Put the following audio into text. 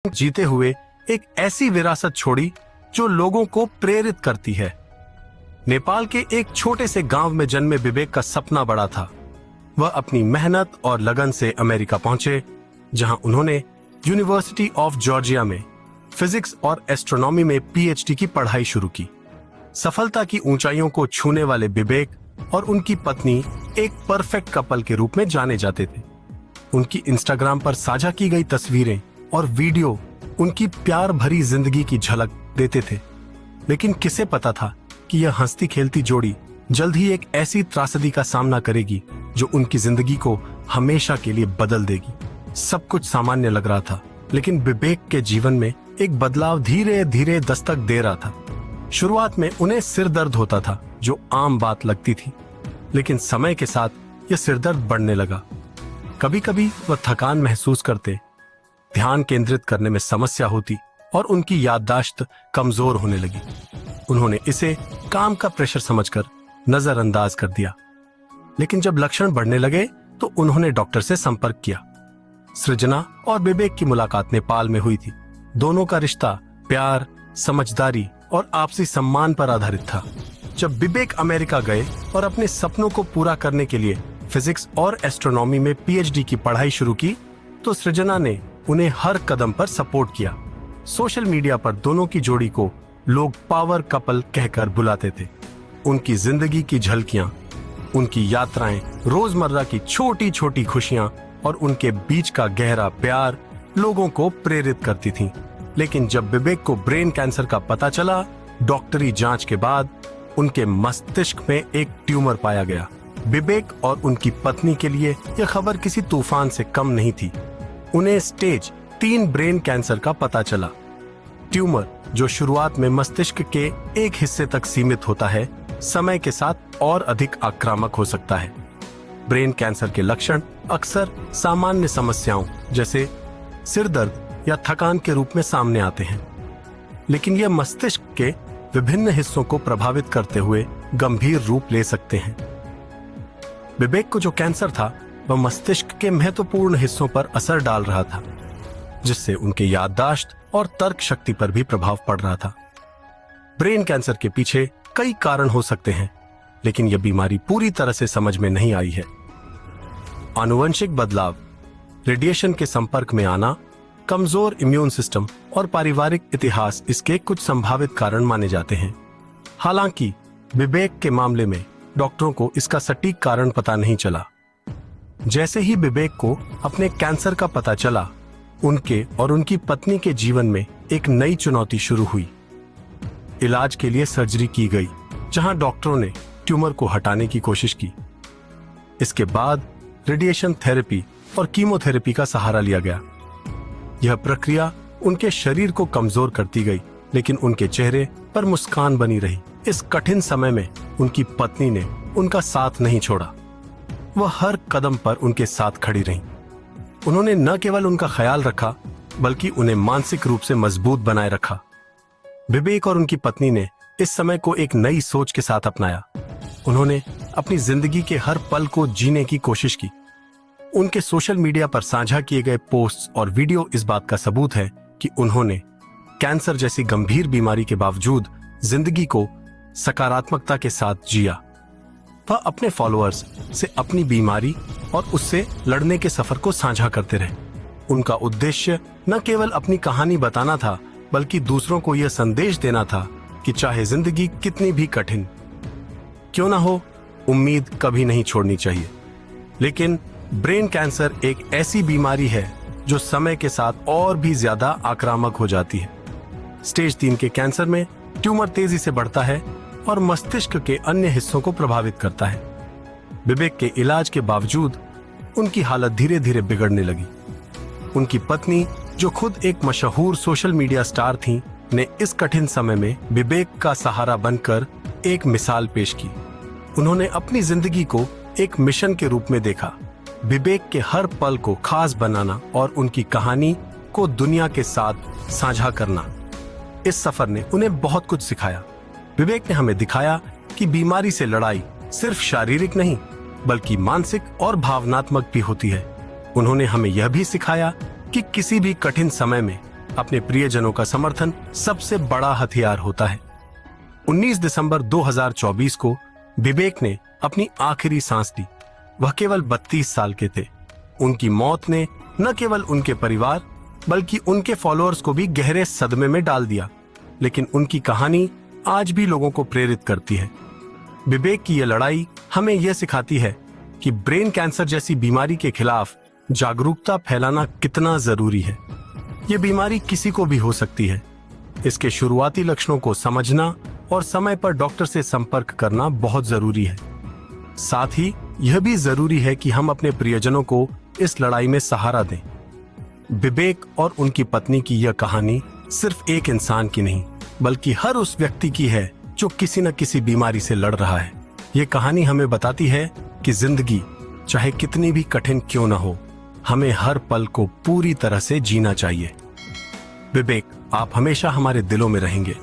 जीते हुए एक ऐसी विरासत छोड़ी जो लोगों को प्रेरित करती है। नेपाल के एक छोटे से गांव में जन्मे विवेक का सपना बड़ा था। वह अपनी मेहनत और लगन से अमेरिका पहुंचे, जहां उन्होंने यूनिवर्सिटी ऑफ जॉर्जिया में फिजिक्स और एस्ट्रोनॉमी में पीएचडी की पढ़ाई शुरू की। सफलता की ऊंचाइयों को छूने वाले विवेक और उनकी पत्नी एक परफेक्ट कपल के रूप में जाने जाते थे। उनकी इंस्टाग्राम पर साझा की गई तस्वीरें और वीडियो उनकी प्यार भरी जिंदगी की झलक देते थे। लेकिन किसे पता था कि यह हंसती खेलती जोड़ी जल्द ही एक ऐसी त्रासदी का सामना करेगी जो उनकी जिंदगी को हमेशा के लिए बदल देगी। सब कुछ सामान्य लग रहा था, लेकिन विवेक के जीवन में एक बदलाव धीरे धीरे दस्तक दे रहा था। शुरुआत में उन्हें सिर दर्द होता था, जो आम बात लगती थी, लेकिन समय के साथ यह सिरदर्द बढ़ने लगा। कभी कभी वह थकान महसूस करते, ध्यान केंद्रित करने में समस्या होती और उनकी याददाश्त कमजोर होने लगी। उन्होंने इसे काम का प्रेशर समझकर नजरअंदाज कर दिया, लेकिन जब लक्षण बढ़ने लगे तो उन्होंने डॉक्टर से संपर्क किया। सृजना और विवेक की मुलाकात नेपाल में हुई थी। दोनों का रिश्ता प्यार, समझदारी और आपसी सम्मान पर आधारित था। जब विवेक अमेरिका गए और अपने सपनों को पूरा करने के लिए फिजिक्स और एस्ट्रोनॉमी में पीएचडी की पढ़ाई शुरू की, तो सृजना ने उन्हें हर कदम पर सपोर्ट किया। सोशल मीडिया पर दोनों की जोड़ी को लोग पावर कपल कहकर बुलाते थे। उनकी जिंदगी की झलकियां, उनकी यात्राएं, रोजमर्रा की छोटी छोटी खुशियां और उनके बीच का गहरा प्यार लोगों को प्रेरित करती थीं। लेकिन जब विवेक को ब्रेन कैंसर का पता चला, डॉक्टरी जांच के बाद उनके मस्तिष्क में एक ट्यूमर पाया गया। विवेक और उनकी पत्नी के लिए यह खबर किसी तूफान से कम नहीं थी। उन्हें स्टेज 3 ब्रेन कैंसर का पता चला। ट्यूमर, जो शुरुआत में मस्तिष्क के एक हिस्से तक सीमित होता है, समय के साथ और अधिक आक्रामक हो सकता है। ब्रेन कैंसर के लक्षण अक्सर सामान्य समस्याओं जैसे सिर दर्द या थकान के रूप में सामने आते हैं, लेकिन यह मस्तिष्क के विभिन्न हिस्सों को प्रभावित करते हुए गंभीर रूप ले सकते हैं। विवेक को जो कैंसर था, वह मस्तिष्क के महत्वपूर्ण हिस्सों पर असर डाल रहा था, जिससे उनके याददाश्त और तर्क शक्ति पर भी प्रभाव पड़ रहा था। ब्रेन कैंसर के पीछे कई कारण हो सकते हैं, लेकिन यह बीमारी पूरी तरह से समझ में नहीं आई है। आनुवंशिक बदलाव, रेडिएशन के संपर्क में आना, कमजोर इम्यून सिस्टम और पारिवारिक इतिहास इसके कुछ संभावित कारण माने जाते हैं। हालांकि विवेक के मामले में डॉक्टरों को इसका सटीक कारण पता नहीं चला। जैसे ही विवेक को अपने कैंसर का पता चला, उनके और उनकी पत्नी के जीवन में एक नई चुनौती शुरू हुई। इलाज के लिए सर्जरी की गई, जहां डॉक्टरों ने ट्यूमर को हटाने की कोशिश की। इसके बाद रेडिएशन थेरेपी और कीमोथेरेपी का सहारा लिया गया। यह प्रक्रिया उनके शरीर को कमजोर करती गई, लेकिन उनके चेहरे पर मुस्कान बनी रही। इस कठिन समय में उनकी पत्नी ने उनका साथ नहीं छोड़ा। वह हर कदम पर उनके साथ खड़ी रही। उन्होंने न केवल उनका ख्याल रखा, बल्कि उन्हें मानसिक रूप से मजबूत बनाए रखा। विवेक और उनकी पत्नी ने इस समय को एक नई सोच के साथ अपनाया। उन्होंने अपनी जिंदगी के हर पल को जीने की कोशिश की। उनके सोशल मीडिया पर साझा किए गए पोस्ट्स और वीडियो इस बात का सबूत है कि उन्होंने कैंसर जैसी गंभीर बीमारी के बावजूद जिंदगी को सकारात्मकता के साथ जिया। वह अपने फॉलोअर्स से अपनी बीमारी और उससे लड़ने के सफर को साझा करते रहे। उनका उद्देश्य न केवल अपनी कहानी बताना था, बल्कि दूसरों को यह संदेश देना था कि चाहे जिंदगी कितनी भी कठिन क्यों ना हो, उम्मीद कभी नहीं छोड़नी चाहिए। लेकिन ब्रेन कैंसर एक ऐसी बीमारी है जो समय के साथ और भी ज्यादा आक्रामक हो जाती है। स्टेज 3 के कैंसर में ट्यूमर तेजी से बढ़ता है और मस्तिष्क के अन्य हिस्सों को प्रभावित करता है। विवेक के इलाज के बावजूद उनकी हालत धीरे धीरे बिगड़ने लगी। उनकी पत्नी, जो खुद एक मशहूर सोशल मीडिया स्टार थीं, ने इस कठिन समय में विवेक का सहारा बनकर एक मिसाल पेश की। उन्होंने अपनी जिंदगी को एक मिशन के रूप में देखा, विवेक के हर पल को खास बनाना और उनकी कहानी को दुनिया के साथ साझा करना। इस सफर ने उन्हें बहुत कुछ सिखाया। विवेक ने हमें दिखाया कि बीमारी से लड़ाई सिर्फ शारीरिक नहीं, बल्कि मानसिक और भावनात्मक भी होती है। उन्होंने हमें यह भी सिखाया कि किसी भी कठिन समय में अपने प्रियजनों का समर्थन सबसे बड़ा हथियार होता है। 19 दिसंबर 2024 को विवेक ने अपनी आखिरी सांस ली। वह केवल 32 साल के थे। उनकी मौत ने न केवल उनके परिवार बल्कि उनके फॉलोअर्स को भी गहरे सदमे में डाल दिया, लेकिन उनकी कहानी आज भी लोगों को प्रेरित करती है। विवेक की यह लड़ाई हमें यह सिखाती है कि ब्रेन कैंसर जैसी बीमारी के खिलाफ जागरूकता फैलाना कितना जरूरी है। यह बीमारी किसी को भी हो सकती है। इसके शुरुआती लक्षणों को समझना और समय पर डॉक्टर से संपर्क करना बहुत जरूरी है। साथ ही यह भी जरूरी है कि हम अपने प्रियजनों को इस लड़ाई में सहारा दें। विवेक और उनकी पत्नी की यह कहानी सिर्फ एक इंसान की नहीं, बल्कि हर उस व्यक्ति की है जो किसी न किसी बीमारी से लड़ रहा है। यह कहानी हमें बताती है कि जिंदगी चाहे कितनी भी कठिन क्यों न हो, हमें हर पल को पूरी तरह से जीना चाहिए। विवेक, आप हमेशा हमारे दिलों में रहेंगे।